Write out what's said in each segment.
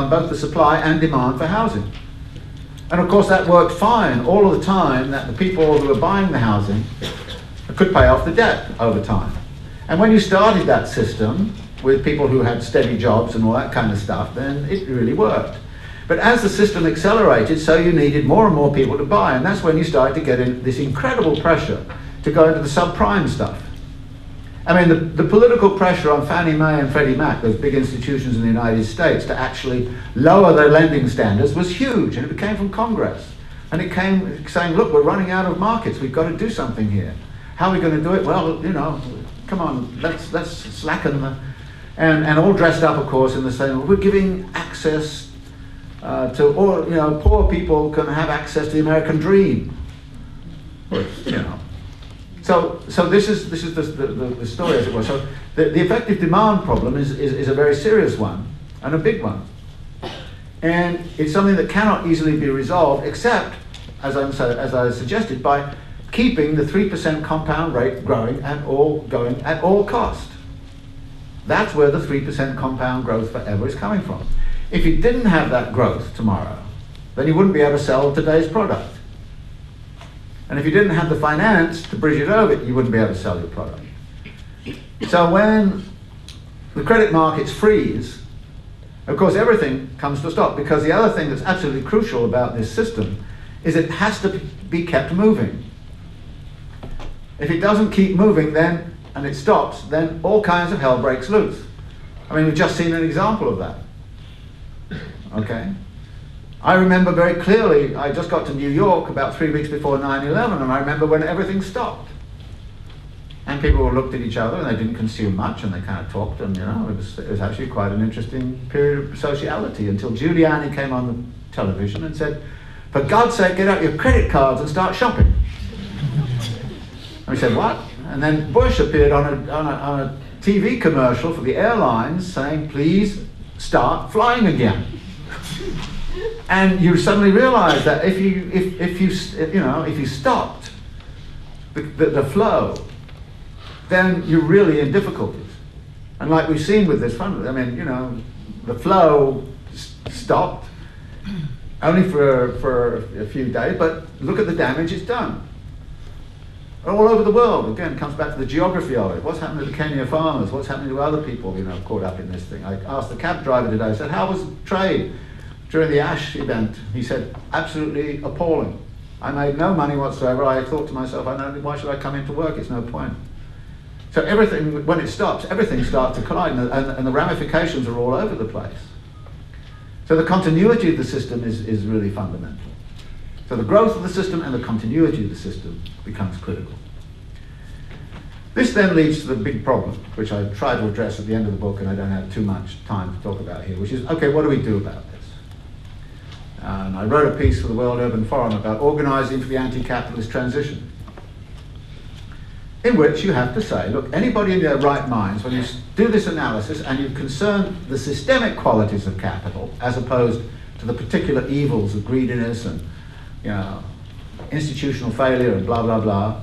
on both the supply and demand for housing. And of course that worked fine all of the time that the people who were buying the housing could pay off the debt over time. And when you started that system with people who had steady jobs and all that kind of stuff, then it really worked. But as the system accelerated, so you needed more and more people to buy, and that's when you started to get in this incredible pressure to go into the subprime stuff. I mean, the political pressure on Fannie Mae and Freddie Mac, those big institutions in the United States, to actually lower their lending standards was huge, and it came from Congress. And it came saying, look, we're running out of markets, we've got to do something here. How are we going to do it? Well, you know, come on, let's slacken the... And all dressed up, of course, in the same, we're giving access to all, you know, poor people can have access to the American dream. You know. So this is the story, as it were. So the effective demand problem is a very serious one and a big one, and it's something that cannot easily be resolved, except, as I suggested, by keeping the 3% compound rate going at all cost. That's where the 3% compound growth forever is coming from. If you didn't have that growth tomorrow, then you wouldn't be able to sell today's product. And if you didn't have the finance to bridge it over, you wouldn't be able to sell your product. So when the credit markets freeze, of course everything comes to a stop, because the other thing that's absolutely crucial about this system is it has to be kept moving. If it doesn't keep moving, then, and it stops, then all kinds of hell breaks loose. I mean, we've just seen an example of that. Okay? I remember very clearly, I just got to New York about 3 weeks before 9/11, and I remember when everything stopped. And people looked at each other, and they didn't consume much, and they kind of talked, and you know, it was actually quite an interesting period of sociality, until Giuliani came on the television and said, for God's sake, get out your credit cards and start shopping. And we said, what? And then Bush appeared on a TV commercial for the airlines saying, please start flying again. And you suddenly realize that if you stopped the flow, then you're really in difficulties. And like we've seen with this fund, I mean, you know, the flow stopped only for a few days, but look at the damage it's done. All over the world, again, it comes back to the geography of it. What's happening to the Kenya farmers? What's happening to other people, you know, caught up in this thing? I asked the cab driver today, I said, how was trade during the Ash event? He said, absolutely appalling. I made no money whatsoever. I thought to myself, why should I come into work? It's no point. So everything, when it stops, everything starts to collide, and the ramifications are all over the place. So the continuity of the system is really fundamental. So the growth of the system and the continuity of the system becomes critical. This then leads to the big problem, which I try to address at the end of the book, and I don't have too much time to talk about here, which is, okay, what do we do about this? And I wrote a piece for the World Urban Forum about organizing for the anti-capitalist transition, in which you have to say, look, anybody in their right minds, when you do this analysis and you concern the systemic qualities of capital as opposed to the particular evils of greediness and, you know, institutional failure and blah, blah, blah,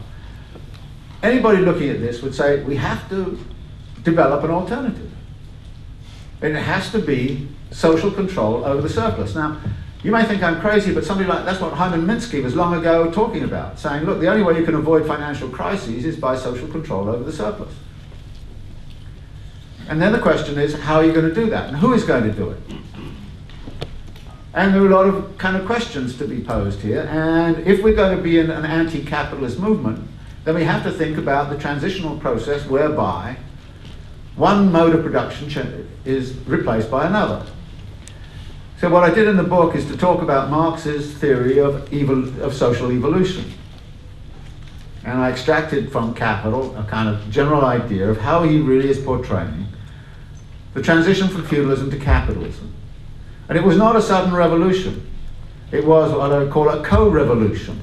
anybody looking at this would say we have to develop an alternative. And it has to be social control over the surplus. Now, you may think I'm crazy, but somebody like that's what Hyman Minsky was long ago talking about, saying, look, the only way you can avoid financial crises is by social control over the surplus. And then the question is, how are you going to do that? And who is going to do it? And there are a lot of kind of questions to be posed here. And if we're going to be in an anti-capitalist movement, then we have to think about the transitional process whereby one mode of production is replaced by another. So what I did in the book is to talk about Marx's theory of social evolution. And I extracted from Capital a kind of general idea of how he really is portraying the transition from feudalism to capitalism. And it was not a sudden revolution. It was what I would call a co-revolution.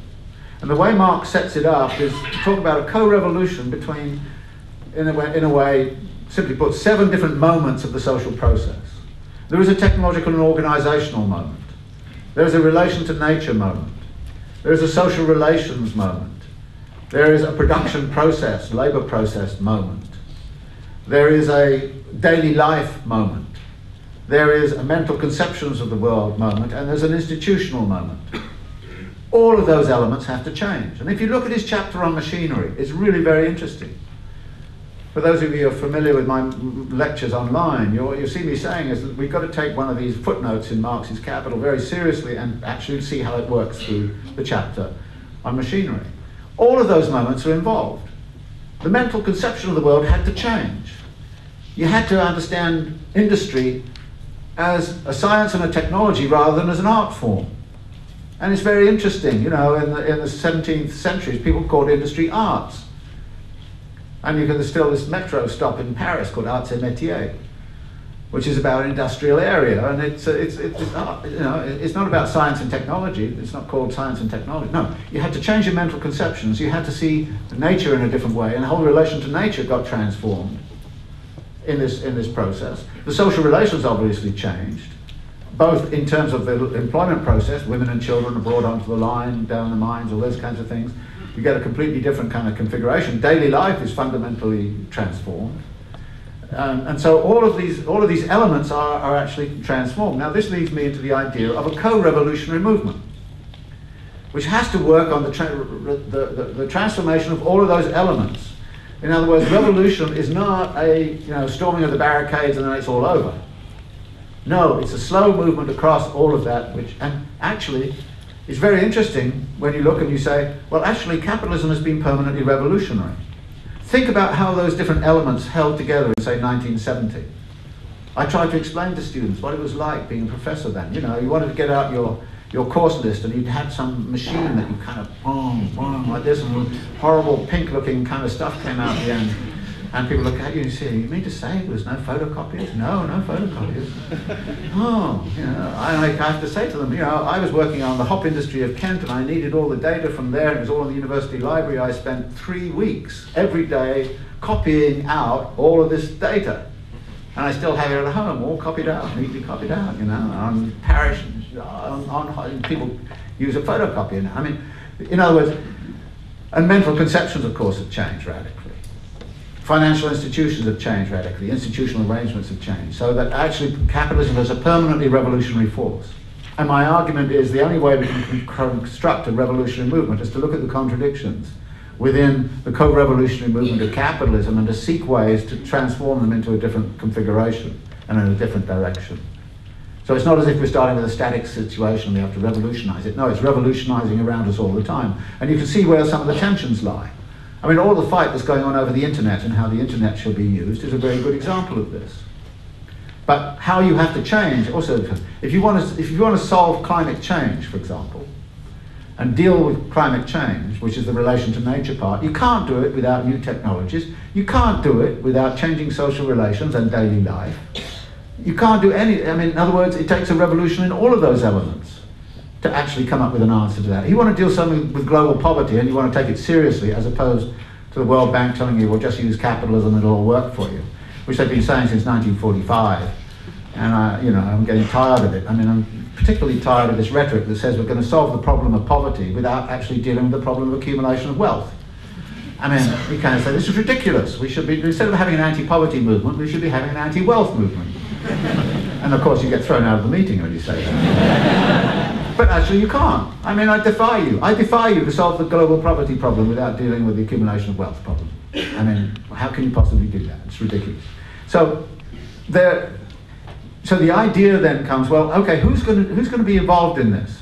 And the way Marx sets it up is to talk about a co-revolution between, in a way, simply put, 7 different moments of the social process. There is a technological and organizational moment. There is a relation to nature moment. There is a social relations moment. There is a production process, labor process moment. There is a daily life moment. there is a mental conceptions of the world moment, and there's an institutional moment. All of those elements have to change. And if you look at his chapter on machinery, it's really very interesting. For those of you who are familiar with my lectures online, you'll see me saying is that we've got to take one of these footnotes in Marx's Capital very seriously and actually see how it works through the chapter on machinery. All of those moments are involved. The mental conception of the world had to change. You had to understand industry as a science and a technology rather than as an art form. And it's very interesting, you know, in the 17th century, people called industry arts. And there's still this metro stop in Paris called Arts et Métiers, which is about an industrial area, and it's not about science and technology. It's not called science and technology. No, you had to change your mental conceptions. You had to see nature in a different way, and the whole relation to nature got transformed in this process. The social relations obviously changed, both in terms of the employment process. Women and children are brought onto the line, down the mines, all those kinds of things. You get a completely different kind of configuration. Daily life is fundamentally transformed. And so all of these elements are actually transformed. Now this leads me into the idea of a co-revolutionary movement, which has to work on the transformation of all of those elements. In other words, revolution is not a storming of the barricades and then it's all over. No, it's a slow movement across all of that, and actually it's very interesting when you look and you say, well, actually capitalism has been permanently revolutionary. Think about how those different elements held together in, say, 1970. I tried to explain to students what it was like being a professor then. You know, you wanted to get out your course list and you'd had some machine that you kind of boom, like this, and horrible pink-looking kind of stuff came out at the end. And people look at you and say, you mean to say there's no photocopiers? No, no photocopiers. Oh, you know, I have to say to them, you know, I was working on the hop industry of Kent and I needed all the data from there, and it was all in the university library. I spent 3 weeks every day copying out all of this data. And I still have it at home, all copied out, neatly copied out, you know, on parish, people use a photocopier now. I mean, in other words, and mental conceptions, of course, have changed radically. Financial institutions have changed radically, institutional arrangements have changed, so that actually capitalism is a permanently revolutionary force. And my argument is the only way we can construct a revolutionary movement is to look at the contradictions within the co-revolutionary movement of capitalism and to seek ways to transform them into a different configuration and in a different direction. So it's not as if we're starting with a static situation and we have to revolutionize it. No, it's revolutionizing around us all the time. And you can see where some of the tensions lie. I mean, all the fight that's going on over the internet and how the internet should be used is a very good example of this. But how you have to change, also, if you want to solve climate change, for example, and deal with climate change, which is the relation to nature part, you can't do it without new technologies. You can't do it without changing social relations and daily life. You can't do any, I mean, in other words, it takes a revolution in all of those elements to actually come up with an answer to that. You want to do something with global poverty and you want to take it seriously, as opposed to the World Bank telling you, well, just use capitalism, it'll all work for you, which they've been saying since 1945. And I'm getting tired of it. I mean, I'm particularly tired of this rhetoric that says we're going to solve the problem of poverty without actually dealing with the problem of accumulation of wealth. I mean, you kind of say, this is ridiculous. We should be, instead of having an anti-poverty movement, we should be having an anti-wealth movement. And of course you get thrown out of the meeting when you say that. But actually you can't. I mean, I defy you. I defy you to solve the global poverty problem without dealing with the accumulation of wealth problem. I mean, how can you possibly do that? It's ridiculous. So the idea then comes, well, okay, who's going to be involved in this?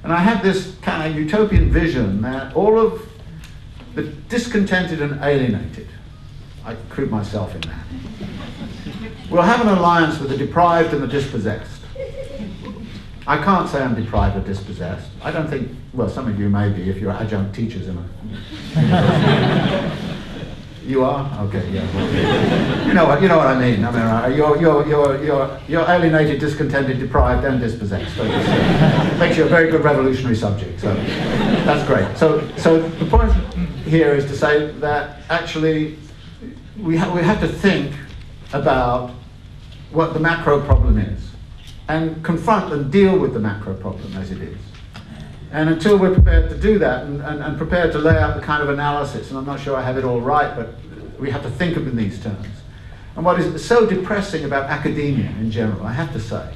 And I have this kind of utopian vision that all of the discontented and alienated, I include myself in that, will have an alliance with the deprived and the dispossessed. I can't say I'm deprived or dispossessed. I don't think, well, some of you may be if you're adjunct teachers in a You are? Okay, yeah. Well, you know what I mean. I mean, you're alienated, discontented, deprived, and dispossessed. So it makes you a very good revolutionary subject. So that's great. So the point here is to say that actually we have to think about what the macro problem is and confront and deal with the macro problem as it is. And until we're prepared to do that and prepared to lay out the kind of analysis, and I'm not sure I have it all right, but we have to think of it in these terms. And what is so depressing about academia in general, I have to say,